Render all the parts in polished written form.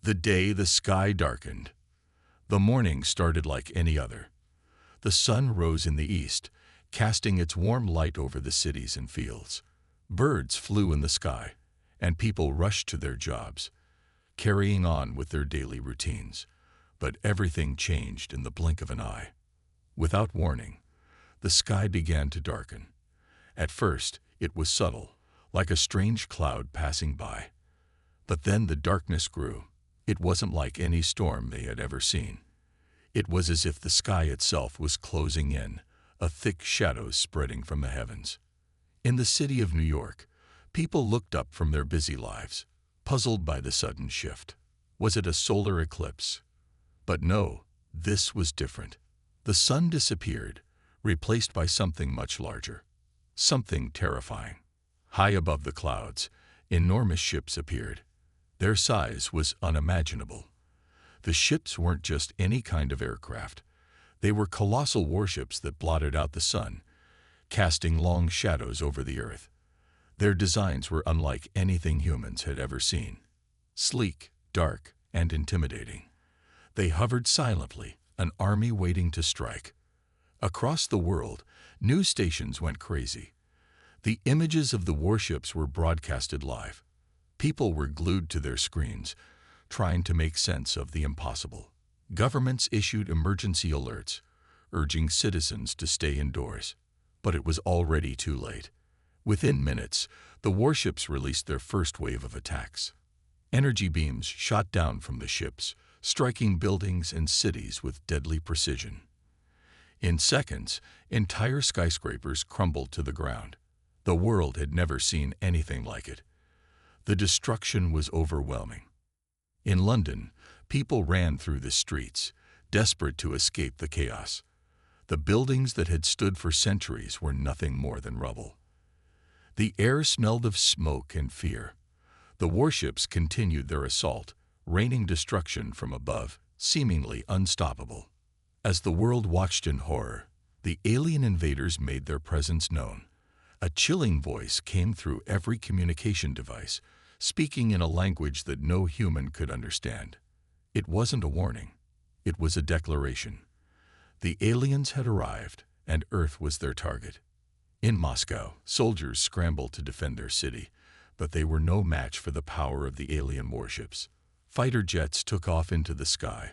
The day the sky darkened. The morning started like any other. The sun rose in the east, casting its warm light over the cities and fields. Birds flew in the sky, and people rushed to their jobs, carrying on with their daily routines. But everything changed in the blink of an eye. Without warning, the sky began to darken. At first, it was subtle, like a strange cloud passing by. But then the darkness grew. It wasn't like any storm they had ever seen. It was as if the sky itself was closing in, a thick shadow spreading from the heavens. In the city of New York, people looked up from their busy lives, puzzled by the sudden shift. Was it a solar eclipse? But no, this was different. The sun disappeared, replaced by something much larger, something terrifying. High above the clouds, enormous ships appeared. Their size was unimaginable. The ships weren't just any kind of aircraft. They were colossal warships that blotted out the sun, casting long shadows over the earth. Their designs were unlike anything humans had ever seen. Sleek, dark, and intimidating. They hovered silently, an army waiting to strike. Across the world, news stations went crazy. The images of the warships were broadcasted live. People were glued to their screens, trying to make sense of the impossible. Governments issued emergency alerts, urging citizens to stay indoors. But it was already too late. Within minutes, the warships released their first wave of attacks. Energy beams shot down from the ships, striking buildings and cities with deadly precision. In seconds, entire skyscrapers crumbled to the ground. The world had never seen anything like it. The destruction was overwhelming. In London, people ran through the streets, desperate to escape the chaos. The buildings that had stood for centuries were nothing more than rubble. The air smelled of smoke and fear. The warships continued their assault, raining destruction from above, seemingly unstoppable. As the world watched in horror, the alien invaders made their presence known. A chilling voice came through every communication device, speaking in a language that no human could understand. It wasn't a warning. It was a declaration. The aliens had arrived, and Earth was their target. In Moscow, soldiers scrambled to defend their city, but they were no match for the power of the alien warships. Fighter jets took off into the sky,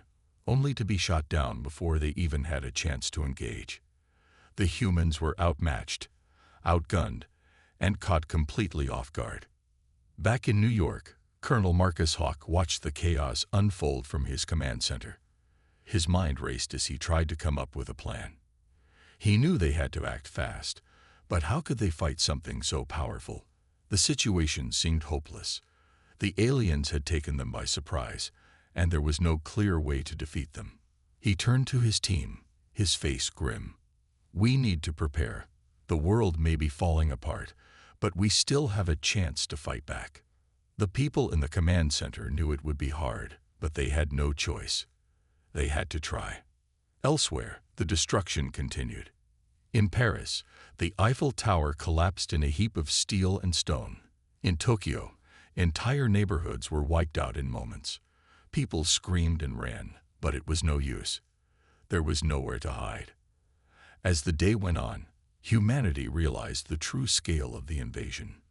only to be shot down before they even had a chance to engage. The humans were outmatched, outgunned, and caught completely off guard. Back in New York, Colonel Marcus Hawk watched the chaos unfold from his command center. His mind raced as he tried to come up with a plan. He knew they had to act fast, but how could they fight something so powerful? The situation seemed hopeless. The aliens had taken them by surprise, and there was no clear way to defeat them. He turned to his team, his face grim. "We need to prepare. The world may be falling apart, but we still have a chance to fight back." The people in the command center knew it would be hard, but they had no choice. They had to try. Elsewhere, the destruction continued. In Paris, the Eiffel Tower collapsed in a heap of steel and stone. In Tokyo, entire neighborhoods were wiped out in moments. People screamed and ran, but it was no use. There was nowhere to hide. As the day went on, humanity realized the true scale of the invasion.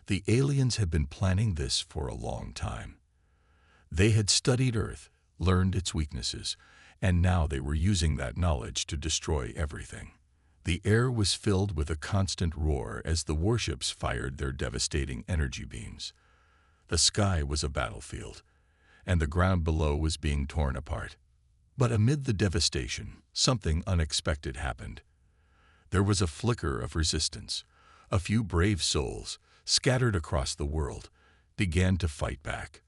The aliens had been planning this for a long time. They had studied Earth, learned its weaknesses, and now they were using that knowledge to destroy everything. The air was filled with a constant roar as the warships fired their devastating energy beams. The sky was a battlefield, and the ground below was being torn apart. But amid the devastation, something unexpected happened. There was a flicker of resistance. A few brave souls, scattered across the world, began to fight back.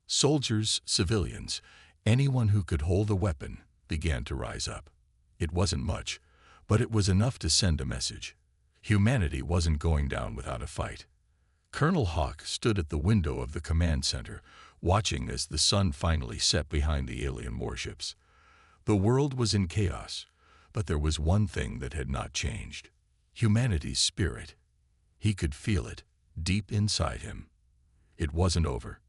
Soldiers, civilians, anyone who could hold a weapon began to rise up. It wasn't much, but it was enough to send a message. Humanity wasn't going down without a fight. Colonel Hawk stood at the window of the command center, watching as the sun finally set behind the alien warships. The world was in chaos, but there was one thing that had not changed: humanity's spirit. He could feel it, deep inside him. It wasn't over.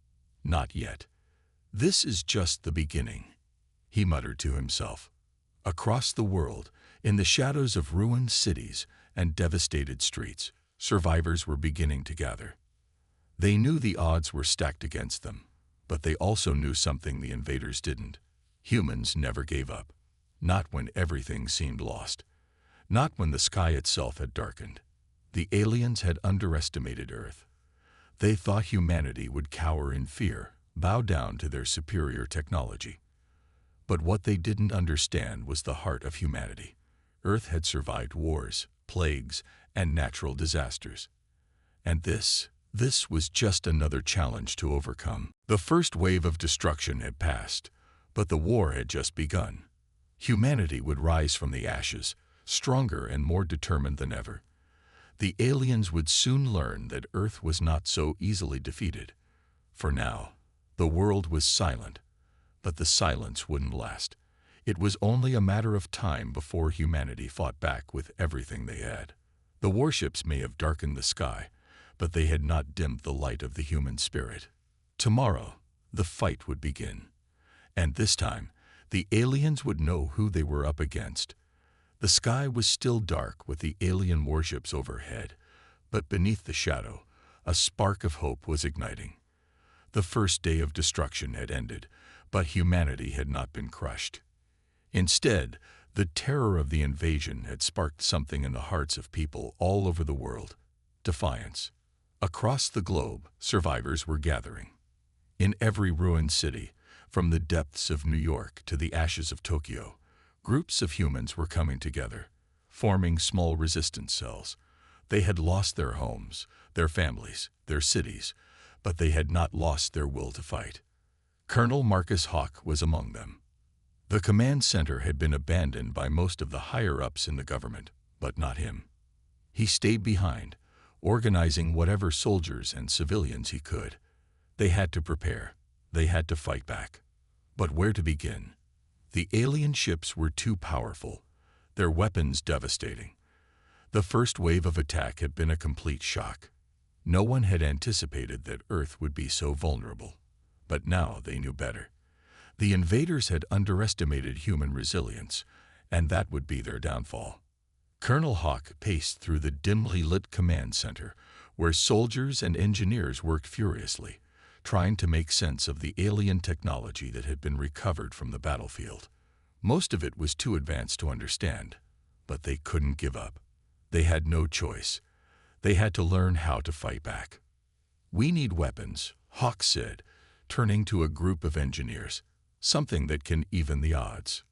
Not yet. "This is just the beginning," he muttered to himself. Across the world, in the shadows of ruined cities and devastated streets, survivors were beginning to gather. They knew the odds were stacked against them, but they also knew something the invaders didn't. Humans never gave up. Not when everything seemed lost. Not when the sky itself had darkened. The aliens had underestimated Earth. They thought humanity would cower in fear, bow down to their superior technology. But what they didn't understand was the heart of humanity. Earth had survived wars, plagues, and natural disasters. And this was just another challenge to overcome. The first wave of destruction had passed, but the war had just begun. Humanity would rise from the ashes, stronger and more determined than ever. The aliens would soon learn that Earth was not so easily defeated. For now, the world was silent, but the silence wouldn't last. It was only a matter of time before humanity fought back with everything they had. The warships may have darkened the sky, but they had not dimmed the light of the human spirit. Tomorrow, the fight would begin. And this time, the aliens would know who they were up against. The sky was still dark with the alien warships overhead, but beneath the shadow, a spark of hope was igniting. The first day of destruction had ended, but humanity had not been crushed. Instead, the terror of the invasion had sparked something in the hearts of people all over the world: defiance. Across the globe, survivors were gathering. In every ruined city, from the depths of New York to the ashes of Tokyo, groups of humans were coming together, forming small resistance cells. They had lost their homes, their families, their cities, but they had not lost their will to fight. Colonel Marcus Hawk was among them. The command center had been abandoned by most of the higher-ups in the government, but not him. He stayed behind, organizing whatever soldiers and civilians he could. They had to prepare. They had to fight back. But where to begin? The alien ships were too powerful, their weapons devastating. The first wave of attack had been a complete shock. No one had anticipated that Earth would be so vulnerable. But now they knew better. The invaders had underestimated human resilience, and that would be their downfall. Colonel Hawk paced through the dimly lit command center, where soldiers and engineers worked furiously, trying to make sense of the alien technology that had been recovered from the battlefield. Most of it was too advanced to understand, but they couldn't give up. They had no choice. They had to learn how to fight back. "We need weapons," Hawk said, turning to a group of engineers, "something that can even the odds."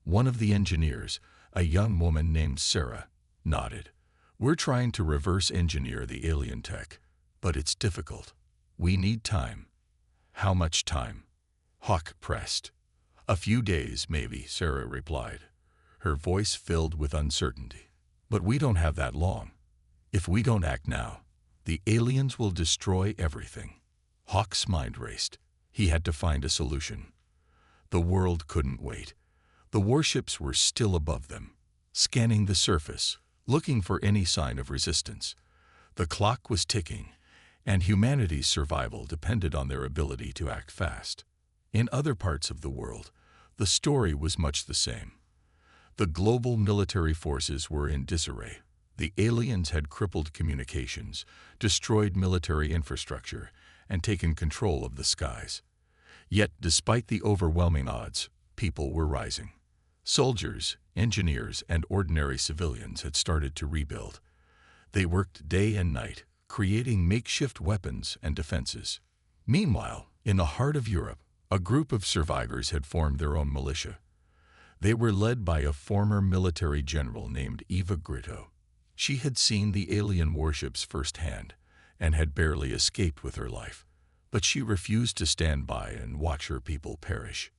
One of the engineers, a young woman named Sarah, nodded. "We're trying to reverse engineer the alien tech, but it's difficult. We need time." "How much time?" Hawk pressed. "A few days, maybe," Sarah replied, her voice filled with uncertainty. "But we don't have that long. If we don't act now, the aliens will destroy everything." Hawk's mind raced. He had to find a solution. The world couldn't wait. The warships were still above them, scanning the surface, looking for any sign of resistance. The clock was ticking, and humanity's survival depended on their ability to act fast. In other parts of the world, the story was much the same. The global military forces were in disarray. The aliens had crippled communications, destroyed military infrastructure, and taken control of the skies. Yet, despite the overwhelming odds, people were rising. Soldiers, engineers, and ordinary civilians had started to rebuild. They worked day and night, creating makeshift weapons and defenses. Meanwhile, in the heart of Europe, a group of survivors had formed their own militia. They were led by a former military general named Eva Grito. She had seen the alien warships firsthand and had barely escaped with her life, but she refused to stand by and watch her people perish.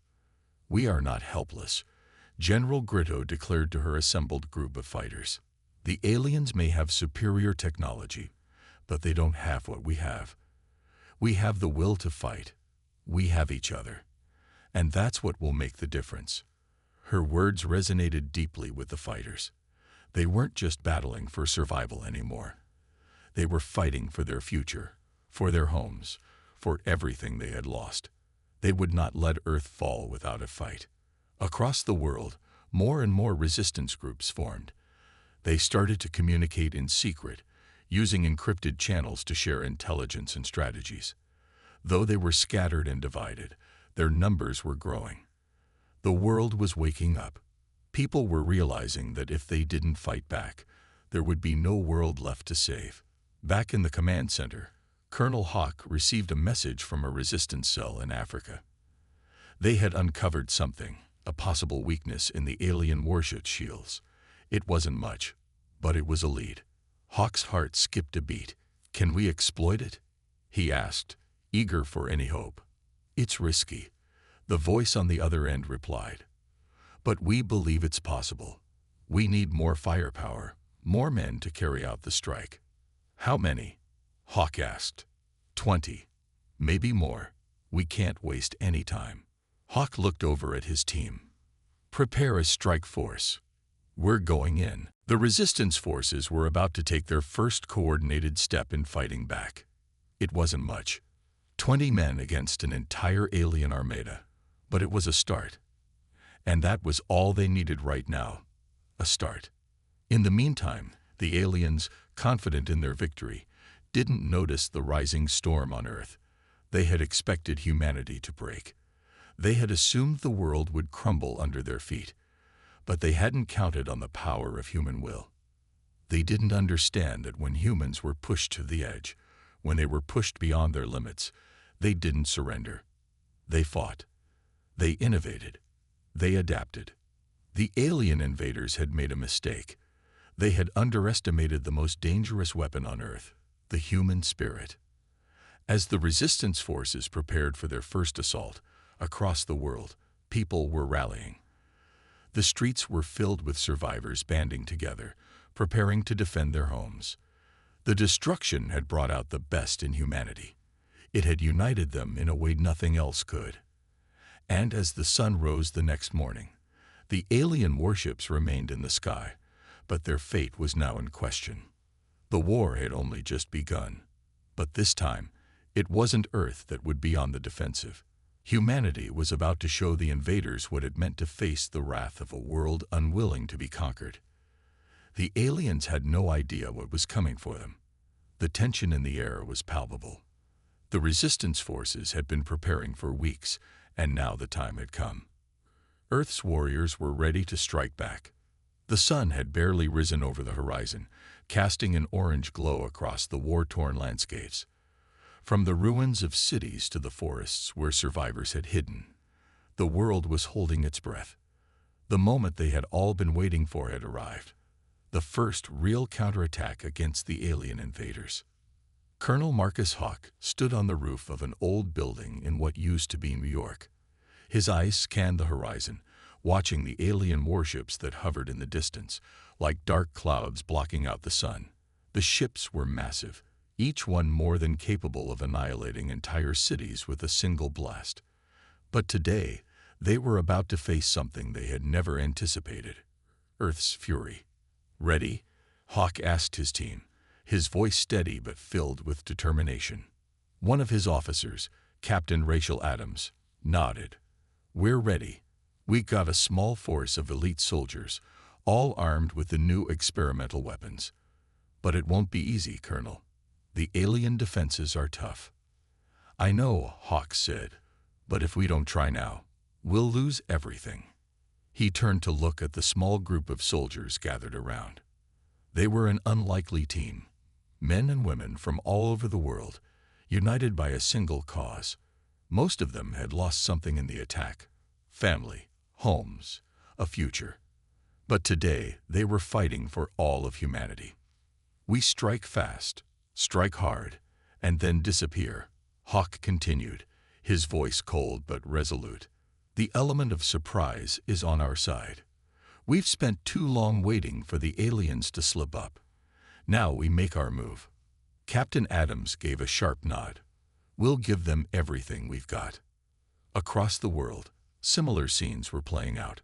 "We are not helpless," General Grito declared to her assembled group of fighters. "The aliens may have superior technology, but they don't have what we have. We have the will to fight. We have each other. And that's what will make the difference." Her words resonated deeply with the fighters. They weren't just battling for survival anymore. They were fighting for their future, for their homes, for everything they had lost. They would not let Earth fall without a fight. Across the world, more and more resistance groups formed. They started to communicate in secret, using encrypted channels to share intelligence and strategies. Though they were scattered and divided, their numbers were growing. The world was waking up. People were realizing that if they didn't fight back, there would be no world left to save. Back in the command center, Colonel Hawk received a message from a resistance cell in Africa. They had uncovered something, a possible weakness in the alien warship shields. It wasn't much, but it was a lead. Hawk's heart skipped a beat. "Can we exploit it?" he asked, eager for any hope. "It's risky," the voice on the other end replied. "But we believe it's possible. We need more firepower, more men to carry out the strike." "How many?" Hawk asked. 20. Maybe more. We can't waste any time." Hawk looked over at his team. "Prepare a strike force. We're going in." The resistance forces were about to take their first coordinated step in fighting back. It wasn't much. 20 men against an entire alien armada. But it was a start. And that was all they needed right now. A start. In the meantime, the aliens, confident in their victory, didn't notice the rising storm on Earth. They had expected humanity to break. They had assumed the world would crumble under their feet. But they hadn't counted on the power of human will. They didn't understand that when humans were pushed to the edge, when they were pushed beyond their limits, they didn't surrender. They fought. They innovated. They adapted. The alien invaders had made a mistake. They had underestimated the most dangerous weapon on Earth, the human spirit. As the resistance forces prepared for their first assault, across the world, people were rallying. The streets were filled with survivors banding together, preparing to defend their homes. The destruction had brought out the best in humanity. It had united them in a way nothing else could. And as the sun rose the next morning, the alien warships remained in the sky, but their fate was now in question. The war had only just begun. But this time, it wasn't Earth that would be on the defensive. Humanity was about to show the invaders what it meant to face the wrath of a world unwilling to be conquered. The aliens had no idea what was coming for them. The tension in the air was palpable. The resistance forces had been preparing for weeks, and now the time had come. Earth's warriors were ready to strike back. The sun had barely risen over the horizon, casting an orange glow across the war-torn landscapes. From the ruins of cities to the forests where survivors had hidden, the world was holding its breath. The moment they had all been waiting for had arrived. The first real counterattack against the alien invaders. Colonel Marcus Hawk stood on the roof of an old building in what used to be New York. His eyes scanned the horizon, watching the alien warships that hovered in the distance, like dark clouds blocking out the sun. The ships were massive, each one more than capable of annihilating entire cities with a single blast. But today, they were about to face something they had never anticipated: Earth's fury. "Ready?" Hawk asked his team, his voice steady but filled with determination. One of his officers, Captain Rachel Adams, nodded. "We're ready. We got a small force of elite soldiers, all armed with the new experimental weapons. But it won't be easy, Colonel. The alien defenses are tough." "I know," Hawk said, "but if we don't try now, we'll lose everything." He turned to look at the small group of soldiers gathered around. They were an unlikely team, men and women from all over the world, united by a single cause. Most of them had lost something in the attack: family, homes, a future. But today they were fighting for all of humanity. "We strike fast, strike hard, and then disappear," Hawk continued, his voice cold but resolute. "The element of surprise is on our side. We've spent too long waiting for the aliens to slip up. Now we make our move." Captain Adams gave a sharp nod. "We'll give them everything we've got." Across the world, similar scenes were playing out.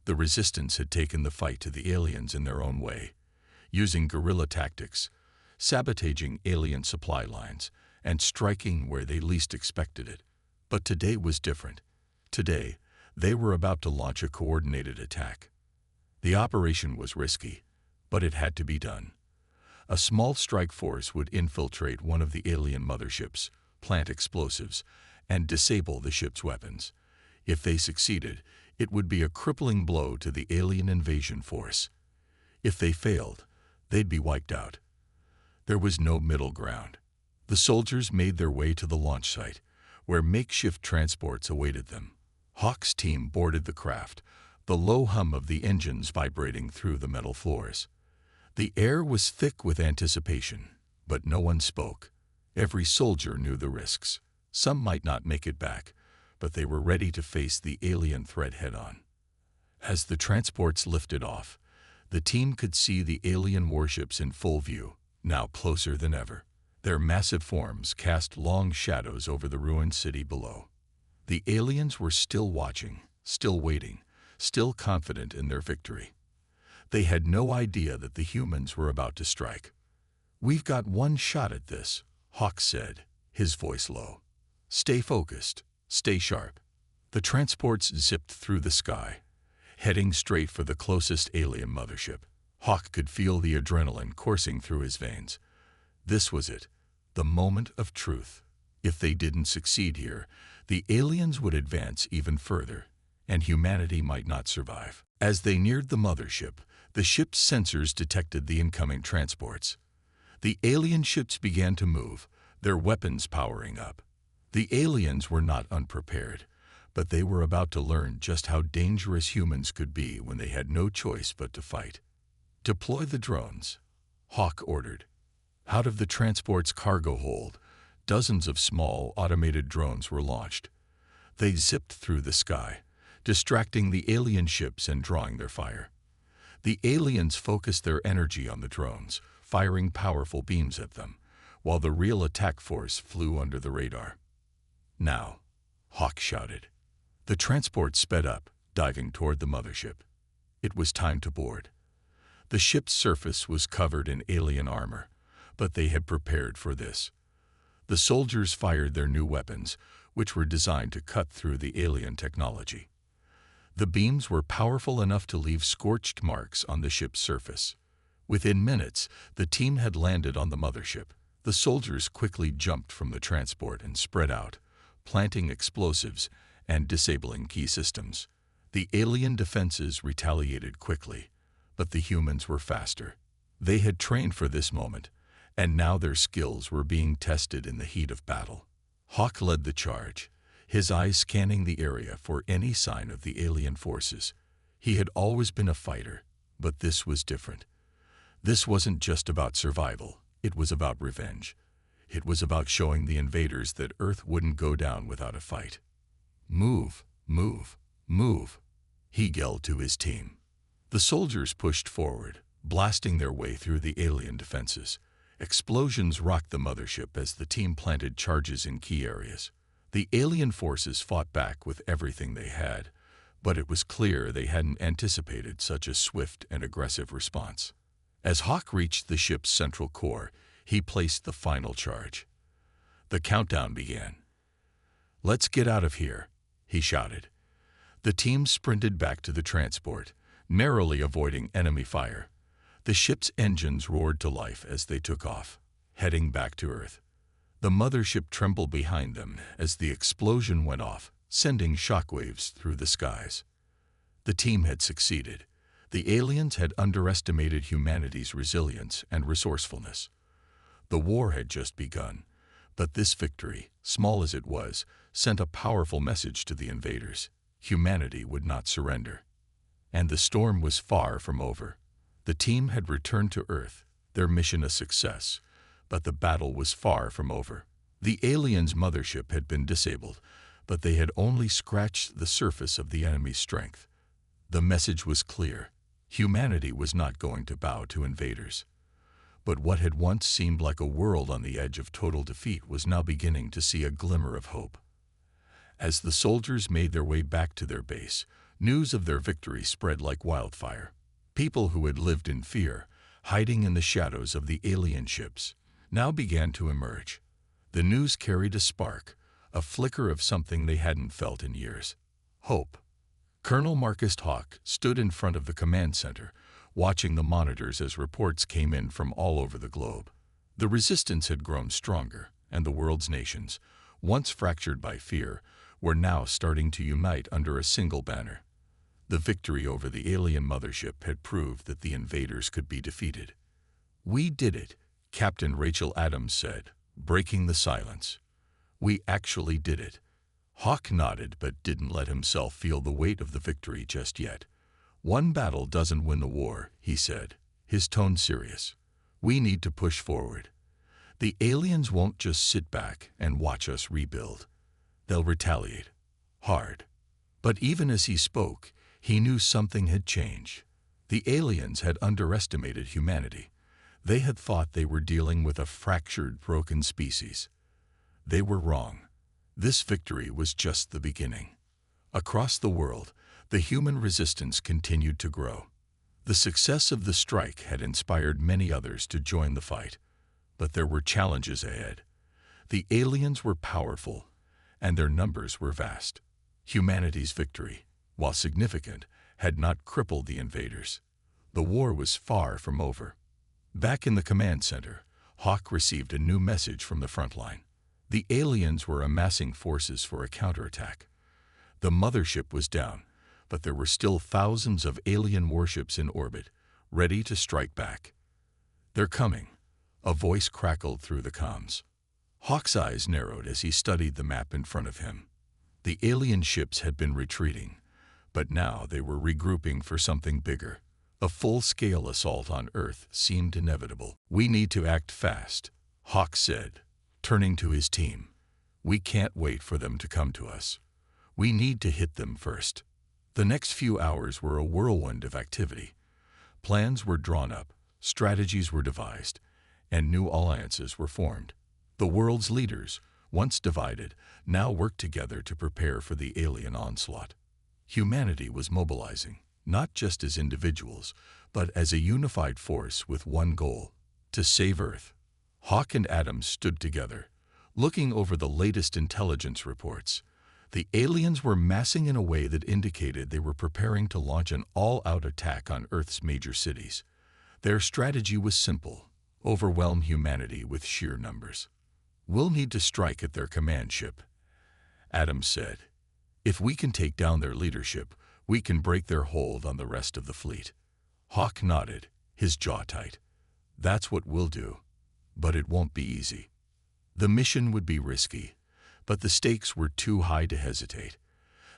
The resistance had taken the fight to the aliens in their own way, using guerrilla tactics, sabotaging alien supply lines, and striking where they least expected it. But today was different. Today, they were about to launch a coordinated attack. The operation was risky, but it had to be done. A small strike force would infiltrate one of the alien motherships, plant explosives, and disable the ship's weapons. If they succeeded, it would be a crippling blow to the alien invasion force. If they failed, they'd be wiped out. There was no middle ground. The soldiers made their way to the launch site, where makeshift transports awaited them. Hawk's team boarded the craft, the low hum of the engines vibrating through the metal floors. The air was thick with anticipation, but no one spoke. Every soldier knew the risks. Some might not make it back, but they were ready to face the alien threat head-on. As the transports lifted off, the team could see the alien warships in full view, now closer than ever. Their massive forms cast long shadows over the ruined city below. The aliens were still watching, still waiting, still confident in their victory. They had no idea that the humans were about to strike. "We've got one shot at this," Hawk said, his voice low. "Stay focused, stay sharp." The transports zipped through the sky, heading straight for the closest alien mothership. Hawk could feel the adrenaline coursing through his veins. This was it, the moment of truth. If they didn't succeed here, the aliens would advance even further, and humanity might not survive. As they neared the mothership, the ship's sensors detected the incoming transports. The alien ships began to move, their weapons powering up. The aliens were not unprepared, but they were about to learn just how dangerous humans could be when they had no choice but to fight. "Deploy the drones," Hawk ordered. Out of the transport's cargo hold, dozens of small, automated drones were launched. They zipped through the sky, distracting the alien ships and drawing their fire. The aliens focused their energy on the drones, firing powerful beams at them, while the real attack force flew under the radar. "Now," Hawk shouted. The transport sped up, diving toward the mothership. It was time to board. The ship's surface was covered in alien armor, but they had prepared for this. The soldiers fired their new weapons, which were designed to cut through the alien technology. The beams were powerful enough to leave scorched marks on the ship's surface. Within minutes, the team had landed on the mothership. The soldiers quickly jumped from the transport and spread out, planting explosives and disabling key systems. The alien defenses retaliated quickly, but the humans were faster. They had trained for this moment, and now their skills were being tested in the heat of battle. Hawk led the charge, his eyes scanning the area for any sign of the alien forces. He had always been a fighter, but this was different. This wasn't just about survival, it was about revenge. It was about showing the invaders that Earth wouldn't go down without a fight. "Move, move, move," he yelled to his team. The soldiers pushed forward, blasting their way through the alien defenses. Explosions rocked the mothership as the team planted charges in key areas. The alien forces fought back with everything they had, but it was clear they hadn't anticipated such a swift and aggressive response. As Hawk reached the ship's central core, he placed the final charge. The countdown began. "Let's get out of here," he shouted. The team sprinted back to the transport, narrowly avoiding enemy fire. The ship's engines roared to life as they took off, heading back to Earth. The mothership trembled behind them as the explosion went off, sending shockwaves through the skies. The team had succeeded. The aliens had underestimated humanity's resilience and resourcefulness. The war had just begun, but this victory, small as it was, sent a powerful message to the invaders. Humanity would not surrender. And the storm was far from over. The team had returned to Earth, their mission a success, but the battle was far from over. The aliens' mothership had been disabled, but they had only scratched the surface of the enemy's strength. The message was clear. Humanity was not going to bow to invaders. But what had once seemed like a world on the edge of total defeat was now beginning to see a glimmer of hope. As the soldiers made their way back to their base, news of their victory spread like wildfire. People who had lived in fear, hiding in the shadows of the alien ships, now began to emerge. The news carried a spark, a flicker of something they hadn't felt in years. Hope. Colonel Marcus Hawk stood in front of the command center, watching the monitors as reports came in from all over the globe. The resistance had grown stronger, and the world's nations, once fractured by fear, were now starting to unite under a single banner. The victory over the alien mothership had proved that the invaders could be defeated. "We did it," Captain Rachel Adams said, breaking the silence. "We actually did it." Hawk nodded but didn't let himself feel the weight of the victory just yet. "One battle doesn't win the war," he said, his tone serious. "We need to push forward. The aliens won't just sit back and watch us rebuild. They'll retaliate. Hard." But even as he spoke, he knew something had changed. The aliens had underestimated humanity. They had thought they were dealing with a fractured, broken species. They were wrong. This victory was just the beginning. Across the world, the human resistance continued to grow. The success of the strike had inspired many others to join the fight. But there were challenges ahead. The aliens were powerful, and their numbers were vast. Humanity's victory, while significant, had not crippled the invaders. The war was far from over. Back in the command center, Hawk received a new message from the front line. The aliens were amassing forces for a counterattack. The mothership was down, but there were still thousands of alien warships in orbit, ready to strike back. "They're coming," a voice crackled through the comms. Hawk's eyes narrowed as he studied the map in front of him. The alien ships had been retreating, but now they were regrouping for something bigger. A full-scale assault on Earth seemed inevitable. "We need to act fast," Hawk said, turning to his team. "We can't wait for them to come to us. We need to hit them first." The next few hours were a whirlwind of activity. Plans were drawn up, strategies were devised, and new alliances were formed. The world's leaders, once divided, now worked together to prepare for the alien onslaught. Humanity was mobilizing, not just as individuals, but as a unified force with one goal: to save Earth. Hawk and Adams stood together, looking over the latest intelligence reports. The aliens were massing in a way that indicated they were preparing to launch an all-out attack on Earth's major cities. Their strategy was simple: overwhelm humanity with sheer numbers. "We'll need to strike at their command ship," Adams said. "If we can take down their leadership, we can break their hold on the rest of the fleet." Hawk nodded, his jaw tight. "That's what we'll do. But it won't be easy." The mission would be risky, but the stakes were too high to hesitate.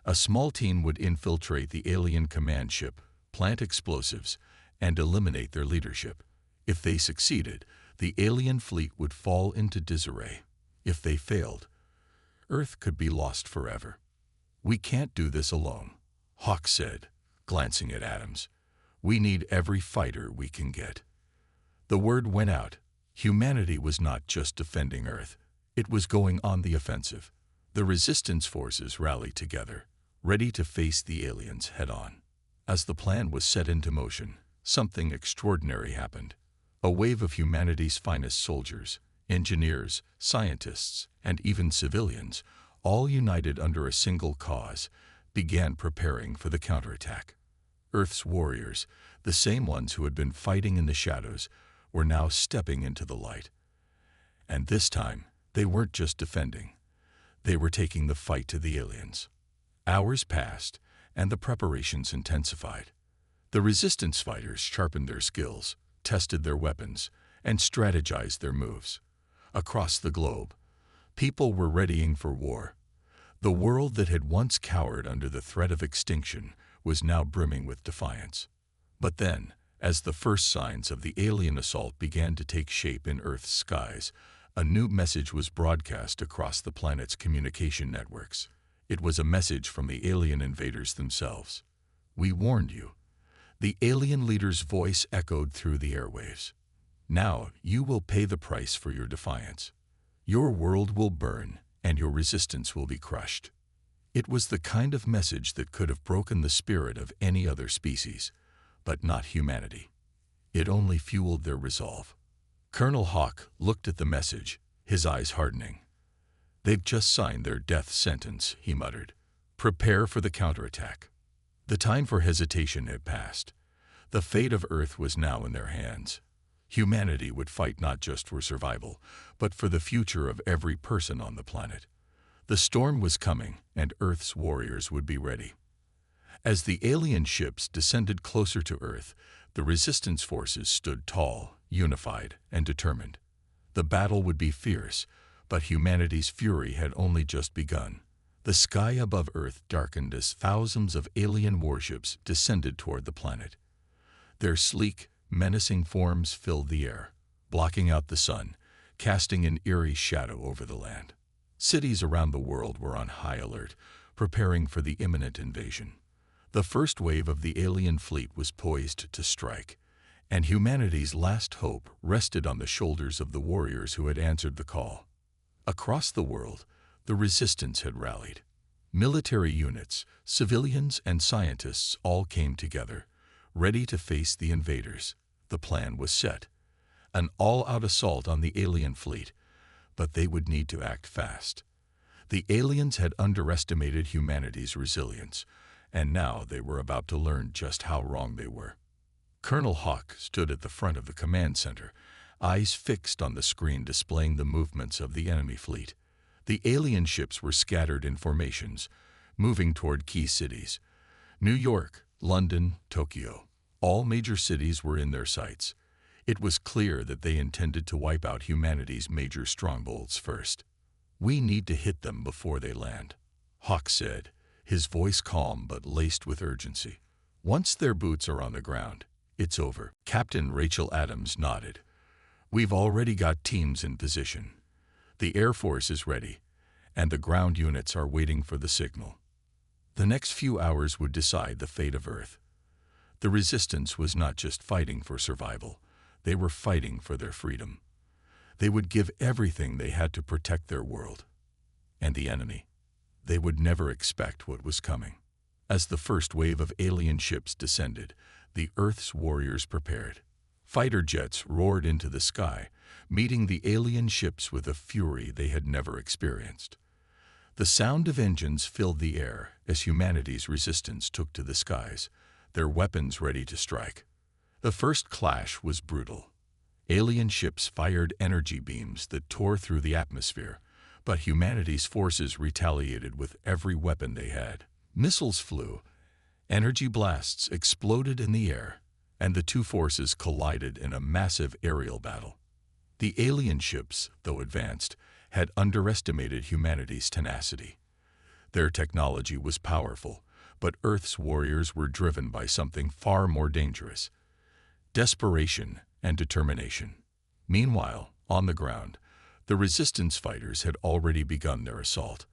A small team would infiltrate the alien command ship, plant explosives, and eliminate their leadership. If they succeeded, the alien fleet would fall into disarray. If they failed, Earth could be lost forever. "We can't do this alone," Hawk said, glancing at Adams. "We need every fighter we can get." The word went out. Humanity was not just defending Earth. It was going on the offensive. The resistance forces rallied together, ready to face the aliens head-on. As the plan was set into motion, something extraordinary happened. A wave of humanity's finest soldiers, engineers, scientists, and even civilians, all united under a single cause, began preparing for the counterattack. Earth's warriors, the same ones who had been fighting in the shadows, were now stepping into the light. And this time, they weren't just defending. They were taking the fight to the aliens. Hours passed, and the preparations intensified. The resistance fighters sharpened their skills, tested their weapons, and strategized their moves. Across the globe, people were readying for war. The world that had once cowered under the threat of extinction was now brimming with defiance. But then, as the first signs of the alien assault began to take shape in Earth's skies, a new message was broadcast across the planet's communication networks. It was a message from the alien invaders themselves. "We warned you." The alien leader's voice echoed through the airwaves. "Now you will pay the price for your defiance. Your world will burn, and your resistance will be crushed." It was the kind of message that could have broken the spirit of any other species, but not humanity. It only fueled their resolve. Colonel Hawk looked at the message, his eyes hardening. "They've just signed their death sentence," he muttered. "Prepare for the counterattack." The time for hesitation had passed. The fate of Earth was now in their hands. Humanity would fight not just for survival, but for the future of every person on the planet. The storm was coming, and Earth's warriors would be ready. As the alien ships descended closer to Earth, the resistance forces stood tall, unified, and determined. The battle would be fierce, but humanity's fury had only just begun. The sky above Earth darkened as thousands of alien warships descended toward the planet. Their sleek, menacing forms filled the air, blocking out the sun, casting an eerie shadow over the land. Cities around the world were on high alert, preparing for the imminent invasion. The first wave of the alien fleet was poised to strike, and humanity's last hope rested on the shoulders of the warriors who had answered the call. Across the world, the resistance had rallied. Military units, civilians, and scientists all came together, ready to face the invaders. The plan was set. An all-out assault on the alien fleet, but they would need to act fast. The aliens had underestimated humanity's resilience, and now they were about to learn just how wrong they were. Colonel Hawk stood at the front of the command center, eyes fixed on the screen displaying the movements of the enemy fleet. The alien ships were scattered in formations, moving toward key cities. New York, London, Tokyo. All major cities were in their sights. It was clear that they intended to wipe out humanity's major strongholds first. "We need to hit them before they land," Hawk said, his voice calm but laced with urgency. "Once their boots are on the ground, it's over." Captain Rachel Adams nodded. "We've already got teams in position. The Air Force is ready, and the ground units are waiting for the signal." The next few hours would decide the fate of Earth. The resistance was not just fighting for survival. They were fighting for their freedom. They would give everything they had to protect their world. And the enemy? They would never expect what was coming. As the first wave of alien ships descended, the Earth's warriors prepared. Fighter jets roared into the sky, meeting the alien ships with a fury they had never experienced. The sound of engines filled the air as humanity's resistance took to the skies, their weapons ready to strike. The first clash was brutal. Alien ships fired energy beams that tore through the atmosphere, but humanity's forces retaliated with every weapon they had. Missiles flew, energy blasts exploded in the air, and the two forces collided in a massive aerial battle. The alien ships, though advanced, had underestimated humanity's tenacity. Their technology was powerful, but Earth's warriors were driven by something far more dangerous: desperation and determination. Meanwhile, on the ground, the resistance fighters had already begun their assault.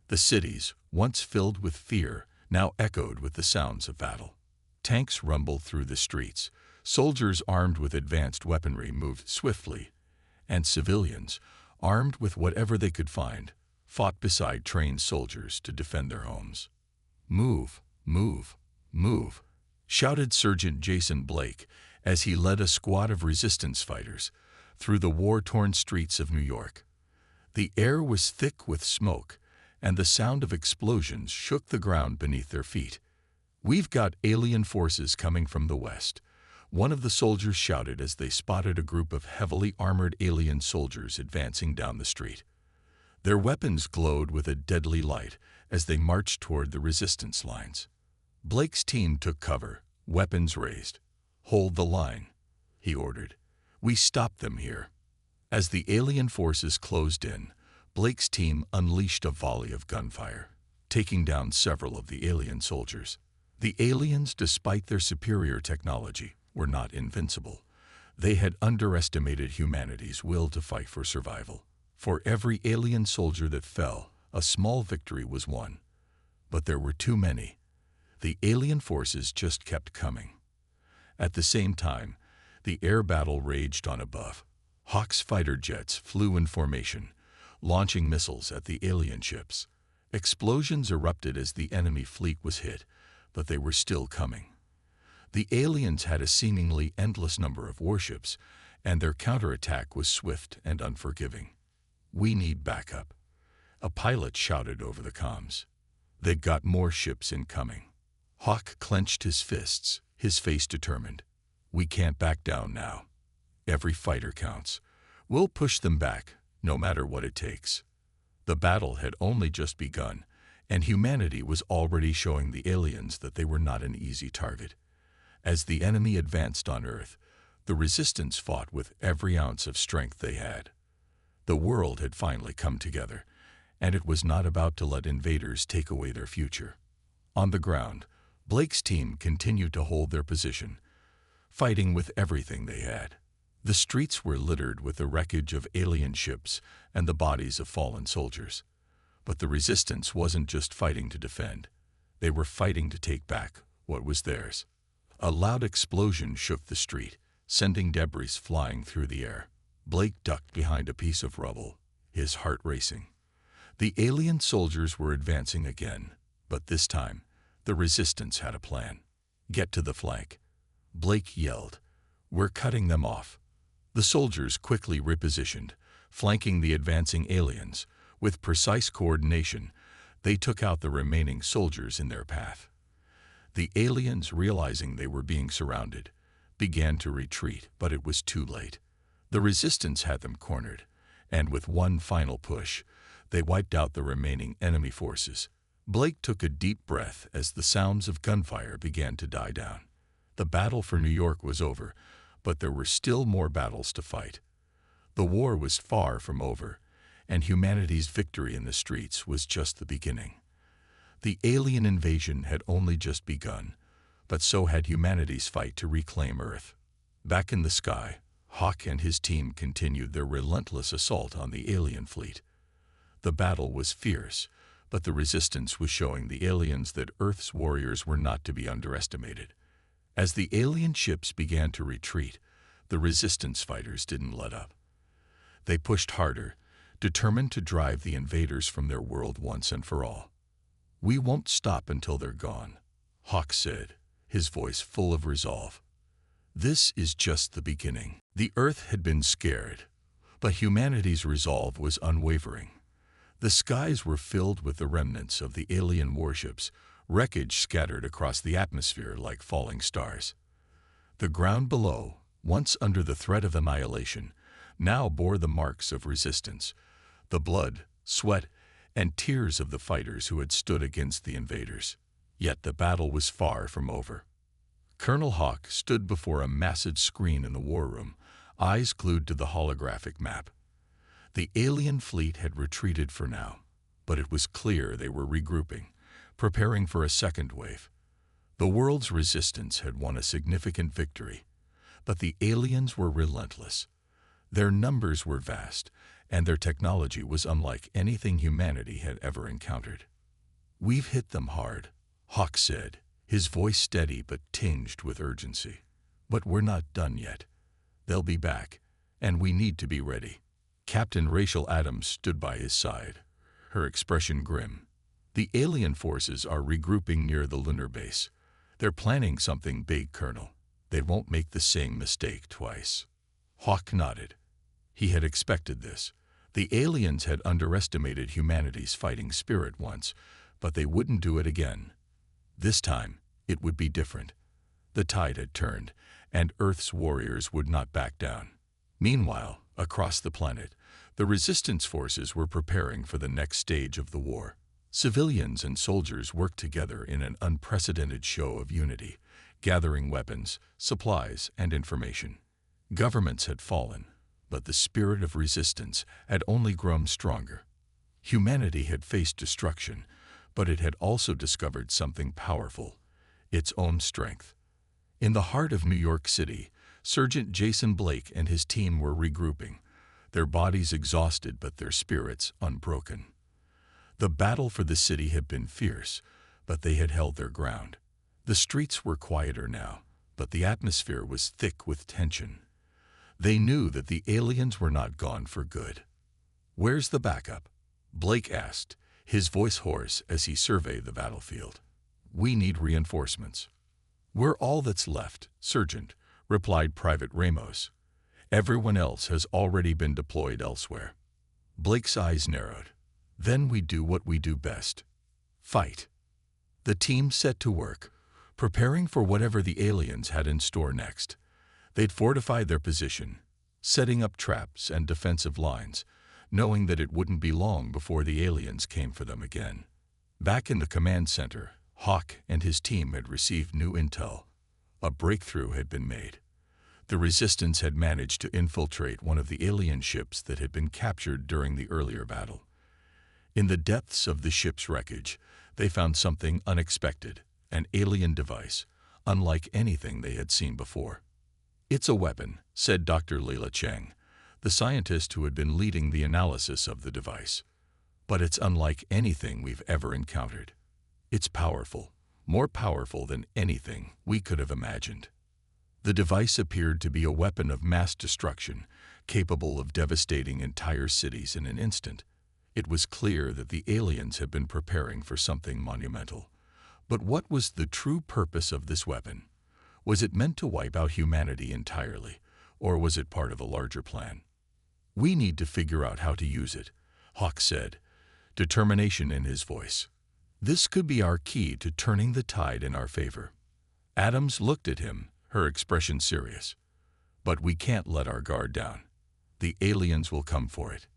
The cities, once filled with fear, now echoed with the sounds of battle. Tanks rumbled through the streets, soldiers armed with advanced weaponry moved swiftly, and civilians, armed with whatever they could find, fought beside trained soldiers to defend their homes. "Move, move, move," shouted Sergeant Jason Blake as he led a squad of resistance fighters through the war-torn streets of New York. The air was thick with smoke, and the sound of explosions shook the ground beneath their feet. "We've got alien forces coming from the west," one of the soldiers shouted as they spotted a group of heavily armored alien soldiers advancing down the street. Their weapons glowed with a deadly light as they marched toward the resistance lines. Blake's team took cover, weapons raised. "Hold the line," he ordered. "We stopped them here." As the alien forces closed in, Blake's team unleashed a volley of gunfire, taking down several of the alien soldiers. The aliens, despite their superior technology, were not invincible. They had underestimated humanity's will to fight for survival. For every alien soldier that fell, a small victory was won. But there were too many. The alien forces just kept coming. At the same time, the air battle raged on above. Hawk's fighter jets flew in formation, launching missiles at the alien ships. Explosions erupted as the enemy fleet was hit, but they were still coming. The aliens had a seemingly endless number of warships, and their counterattack was swift and unforgiving. "We need backup." A pilot shouted over the comms. They got more ships incoming. Hawk clenched his fists, his face determined. We can't back down now. Every fighter counts. We'll push them back, no matter what it takes. The battle had only just begun, and humanity was already showing the aliens that they were not an easy target. As the enemy advanced on Earth, the resistance fought with every ounce of strength they had. The world had finally come together, and it was not about to let invaders take away their future. On the ground, Blake's team continued to hold their position, fighting with everything they had. The streets were littered with the wreckage of alien ships and the bodies of fallen soldiers. But the resistance wasn't just fighting to defend. They were fighting to take back what was theirs. A loud explosion shook the street, sending debris flying through the air. Blake ducked behind a piece of rubble, his heart racing. The alien soldiers were advancing again, but this time, the resistance had a plan. Get to the flank. Blake yelled. We're cutting them off. The soldiers quickly repositioned, flanking the advancing aliens. With precise coordination, they took out the remaining soldiers in their path. The aliens, realizing they were being surrounded, began to retreat, but it was too late. The resistance had them cornered, and with one final push, they wiped out the remaining enemy forces. Blake took a deep breath as the sounds of gunfire began to die down. The battle for New York was over, but there were still more battles to fight. The war was far from over, and humanity's victory in the streets was just the beginning. The alien invasion had only just begun, but so had humanity's fight to reclaim Earth. Back in the sky, Hawk and his team continued their relentless assault on the alien fleet. The battle was fierce, but the resistance was showing the aliens that Earth's warriors were not to be underestimated. As the alien ships began to retreat, the resistance fighters didn't let up. They pushed harder, determined to drive the invaders from their world once and for all. We won't stop until they're gone, Hawk said, his voice full of resolve. This is just the beginning. The Earth had been scared, but humanity's resolve was unwavering. The skies were filled with the remnants of the alien warships, wreckage scattered across the atmosphere like falling stars. The ground below, once under the threat of annihilation, now bore the marks of resistance, the blood, sweat, and tears of the fighters who had stood against the invaders. Yet the battle was far from over. Colonel Hawk stood before a massive screen in the war room, eyes glued to the holographic map. The alien fleet had retreated for now, but it was clear they were regrouping, preparing for a second wave. The world's resistance had won a significant victory, but the aliens were relentless. Their numbers were vast, and their technology was unlike anything humanity had ever encountered. We've hit them hard, Hawk said, his voice steady but tinged with urgency. But we're not done yet. They'll be back, and we need to be ready. Captain Rachel Adams stood by his side, her expression grim. The alien forces are regrouping near the lunar base. They're planning something big, Colonel. They won't make the same mistake twice. Hawk nodded. He had expected this. The aliens had underestimated humanity's fighting spirit once, but they wouldn't do it again. This time, it would be different. The tide had turned, and Earth's warriors would not back down. Meanwhile, across the planet, the resistance forces were preparing for the next stage of the war. Civilians and soldiers worked together in an unprecedented show of unity, gathering weapons, supplies, and information. Governments had fallen, but the spirit of resistance had only grown stronger. Humanity had faced destruction, but it had also discovered something powerful, its own strength. In the heart of New York City, Sergeant Jason Blake and his team were regrouping, their bodies exhausted but their spirits unbroken. The battle for the city had been fierce, but they had held their ground. The streets were quieter now, but the atmosphere was thick with tension. They knew that the aliens were not gone for good. "Where's the backup?" Blake asked, his voice hoarse as he surveyed the battlefield. "We need reinforcements." "We're all that's left, Sergeant," replied Private Ramos. "Everyone else has already been deployed elsewhere." Blake's eyes narrowed. Then we do what we do best: fight. The team set to work, preparing for whatever the aliens had in store next. They'd fortified their position, setting up traps and defensive lines, knowing that it wouldn't be long before the aliens came for them again. Back in the command center, Hawk and his team had received new intel. A breakthrough had been made. The Resistance had managed to infiltrate one of the alien ships that had been captured during the earlier battle. In the depths of the ship's wreckage, they found something unexpected, an alien device, unlike anything they had seen before. "It's a weapon," said Dr. Leila Cheng, the scientist who had been leading the analysis of the device. "But it's unlike anything we've ever encountered. It's powerful, more powerful than anything we could have imagined." The device appeared to be a weapon of mass destruction, capable of devastating entire cities in an instant. It was clear that the aliens had been preparing for something monumental. But what was the true purpose of this weapon? Was it meant to wipe out humanity entirely, or was it part of a larger plan? "We need to figure out how to use it," Hawk said, determination in his voice. "This could be our key to turning the tide in our favor." Adams looked at him, her expression serious. "But we can't let our guard down. The aliens will come for it.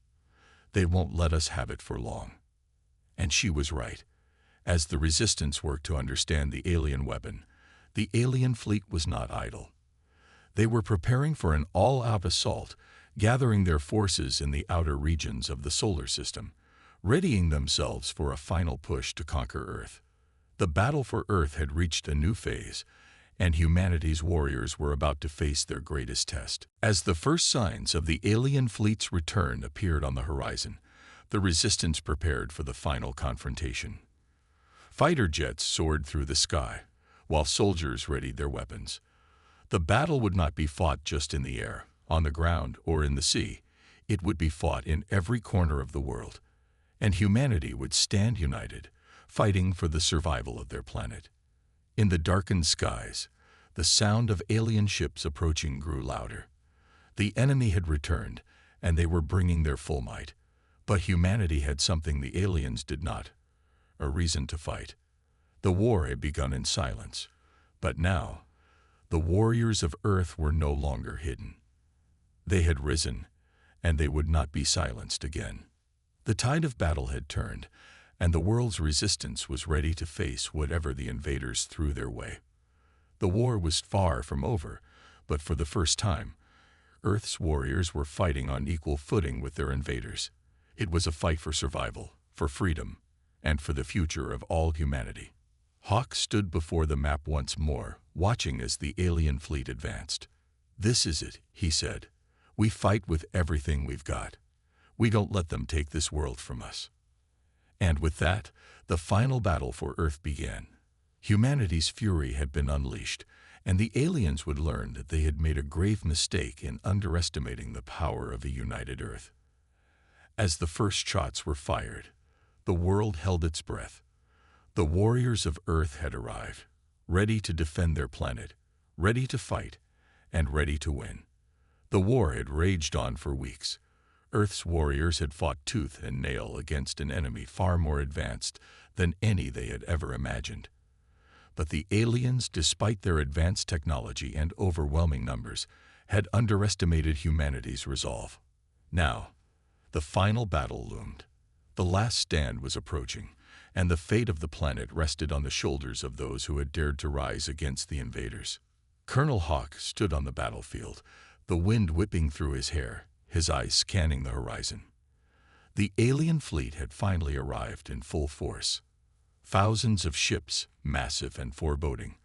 They won't let us have it for long." And she was right. As the Resistance worked to understand the alien weapon, the alien fleet was not idle. They were preparing for an all-out assault, gathering their forces in the outer regions of the solar system, readying themselves for a final push to conquer Earth. The battle for Earth had reached a new phase, and humanity's warriors were about to face their greatest test. As the first signs of the alien fleet's return appeared on the horizon, the Resistance prepared for the final confrontation. Fighter jets soared through the sky, while soldiers readied their weapons. The battle would not be fought just in the air, on the ground, or in the sea. It would be fought in every corner of the world, and humanity would stand united, fighting for the survival of their planet. In the darkened skies, the sound of alien ships approaching grew louder. The enemy had returned, and they were bringing their full might. But humanity had something the aliens did not: a reason to fight. The war had begun in silence, but now, the warriors of Earth were no longer hidden. They had risen, and they would not be silenced again. The tide of battle had turned, and the world's resistance was ready to face whatever the invaders threw their way. The war was far from over, but for the first time, Earth's warriors were fighting on equal footing with their invaders. It was a fight for survival, for freedom, and for the future of all humanity. Hawk stood before the map once more, watching as the alien fleet advanced. "This is it," he said. "We fight with everything we've got. We don't let them take this world from us." And with that, the final battle for Earth began. Humanity's fury had been unleashed, and the aliens would learn that they had made a grave mistake in underestimating the power of a united Earth. As the first shots were fired, the world held its breath. The warriors of Earth had arrived, ready to defend their planet, ready to fight, and ready to win. The war had raged on for weeks. Earth's warriors had fought tooth and nail against an enemy far more advanced than any they had ever imagined. But the aliens, despite their advanced technology and overwhelming numbers, had underestimated humanity's resolve. Now, the final battle loomed. The last stand was approaching, and the fate of the planet rested on the shoulders of those who had dared to rise against the invaders. Colonel Hawk stood on the battlefield, the wind whipping through his hair, his eyes scanning the horizon. The alien fleet had finally arrived in full force. Thousands of ships, massive and foreboding,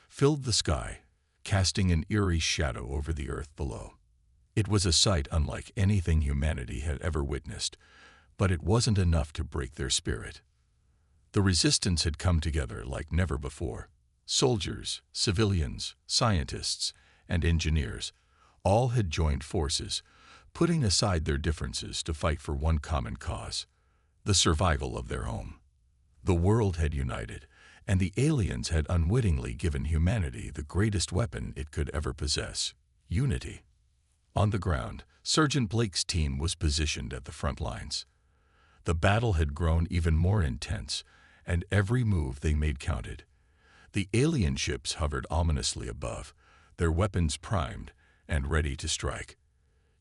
filled the sky, casting an eerie shadow over the Earth below. It was a sight unlike anything humanity had ever witnessed, but it wasn't enough to break their spirit. The resistance had come together like never before. Soldiers, civilians, scientists, and engineers all had joined forces, putting aside their differences to fight for one common cause: the survival of their home. The world had united, and the aliens had unwittingly given humanity the greatest weapon it could ever possess: unity. On the ground, Sergeant Blake's team was positioned at the front lines. The battle had grown even more intense, and every move they made counted. The alien ships hovered ominously above, their weapons primed and ready to strike.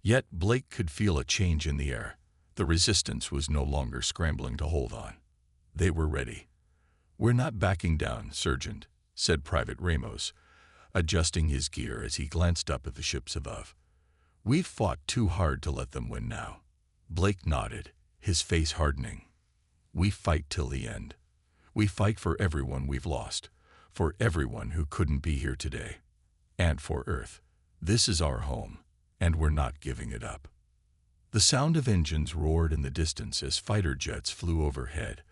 Yet Blake could feel a change in the air. The resistance was no longer scrambling to hold on. They were ready. "We're not backing down, Sergeant," said Private Ramos, adjusting his gear as he glanced up at the ships above. "We've fought too hard to let them win now." Blake nodded, his face hardening. "We fight till the end. We fight for everyone we've lost, for everyone who couldn't be here today, and for Earth. This is our home, and we're not giving it up." The sound of engines roared in the distance as fighter jets flew overhead,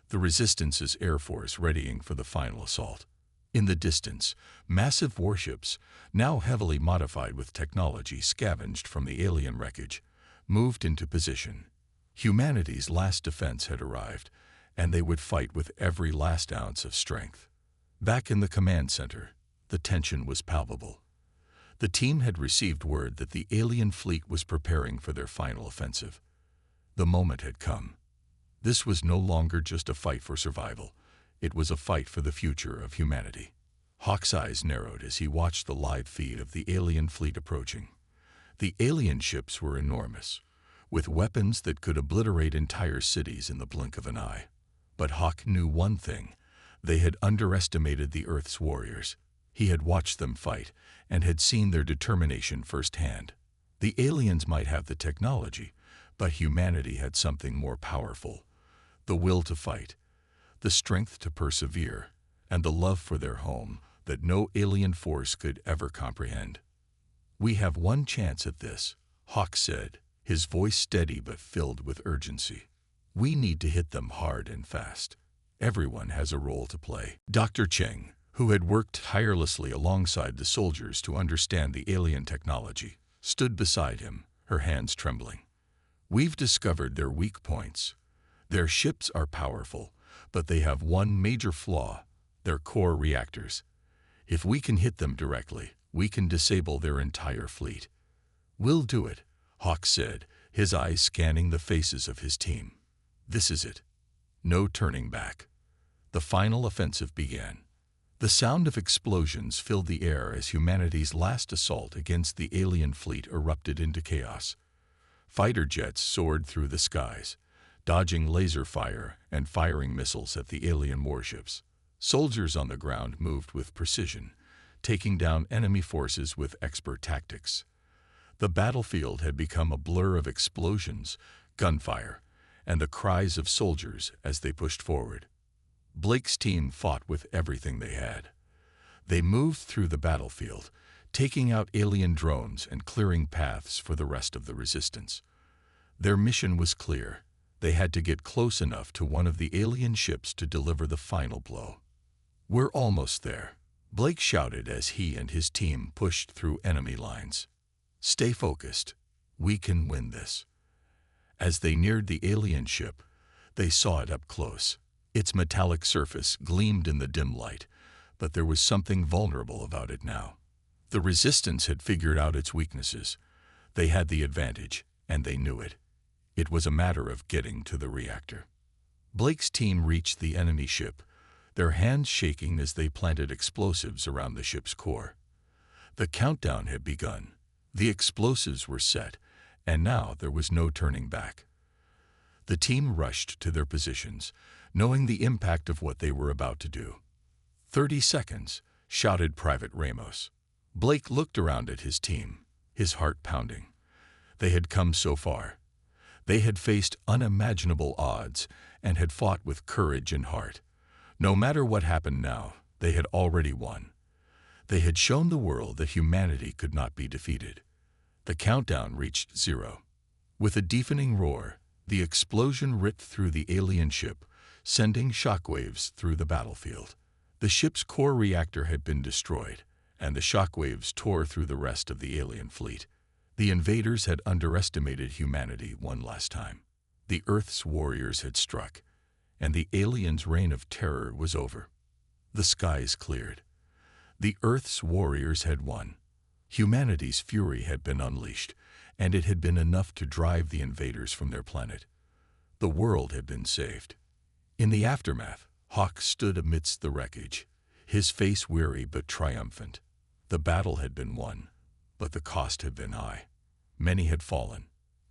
the Resistance's Air Force readying for the final assault. In the distance, massive warships, now heavily modified with technology scavenged from the alien wreckage, moved into position. Humanity's last defense had arrived, and they would fight with every last ounce of strength. Back in the command center, the tension was palpable. The team had received word that the alien fleet was preparing for their final offensive. The moment had come. This was no longer just a fight for survival. It was a fight for the future of humanity. Hawk's eyes narrowed as he watched the live feed of the alien fleet approaching. The alien ships were enormous, with weapons that could obliterate entire cities in the blink of an eye. But Hawk knew one thing: they had underestimated the Earth's warriors. He had watched them fight and had seen their determination firsthand. The aliens might have the technology, but humanity had something more powerful: the will to fight, the strength to persevere, and the love for their home that no alien force could ever comprehend. "We have one chance at this," Hawk said, his voice steady but filled with urgency. "We need to hit them hard and fast. Everyone has a role to play." Dr. Cheng, who had worked tirelessly alongside the soldiers to understand the alien technology, stood beside him, her hands trembling. "We've discovered their weak points. Their ships are powerful, but they have one major flaw: their core reactors. If we can hit them directly, we can disable their entire fleet." "We'll do it," Hawk said, his eyes scanning the faces of his team. "This is it. No turning back." The final offensive began. The sound of explosions filled the air as humanity's last assault against the alien fleet erupted into chaos. Fighter jets soared through the skies, dodging laser fire and firing missiles at the alien warships. Soldiers on the ground moved with precision, taking down enemy forces with expert tactics. The battlefield had become a blur of explosions, gunfire, and the cries of soldiers as they pushed forward. Blake's team fought with everything they had. They moved through the battlefield, taking out alien drones and clearing paths for the rest of the resistance. Their mission was clear: they had to get close enough to one of the alien ships to deliver the final blow. "We're almost there," Blake shouted as he and his team pushed through enemy lines. "Stay focused. We can win this." As they neared the alien ship, they saw it up close. Its metallic surface gleamed in the dim light, but there was something vulnerable about it now. The Resistance had figured out its weaknesses. They had the advantage, and they knew it. It was a matter of getting to the reactor. Blake's team reached the enemy ship, their hands shaking as they planted explosives around the ship's core. The countdown had begun. The explosives were set, and now there was no turning back. The team rushed to their positions, knowing the impact of what they were about to do. 30 seconds, shouted Private Ramos. Blake looked around at his team, his heart pounding. They had come so far. They had faced unimaginable odds and had fought with courage and heart. No matter what happened now, they had already won. They had shown the world that humanity could not be defeated. The countdown reached 0. With a deafening roar, the explosion ripped through the alien ship, sending shockwaves through the battlefield. The ship's core reactor had been destroyed, and the shockwaves tore through the rest of the alien fleet. The invaders had underestimated humanity one last time. The Earth's warriors had struck, and the aliens' reign of terror was over. The skies cleared. The Earth's warriors had won. Humanity's fury had been unleashed, and it had been enough to drive the invaders from their planet. The world had been saved. In the aftermath, Hawk stood amidst the wreckage, his face weary but triumphant. The battle had been won, but the cost had been high. Many had fallen.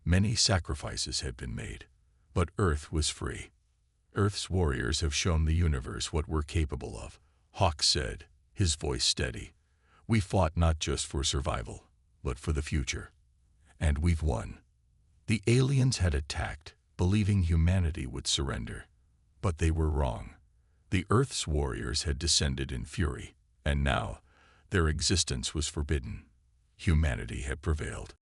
Many sacrifices had been made. But Earth was free. Earth's warriors have shown the universe what we're capable of, Hawk said, his voice steady. We fought not just for survival, but for the future. And we've won. The aliens had attacked, believing humanity would surrender. But they were wrong. The Earth's warriors had descended in fury, and now their existence was forbidden. Humanity had prevailed.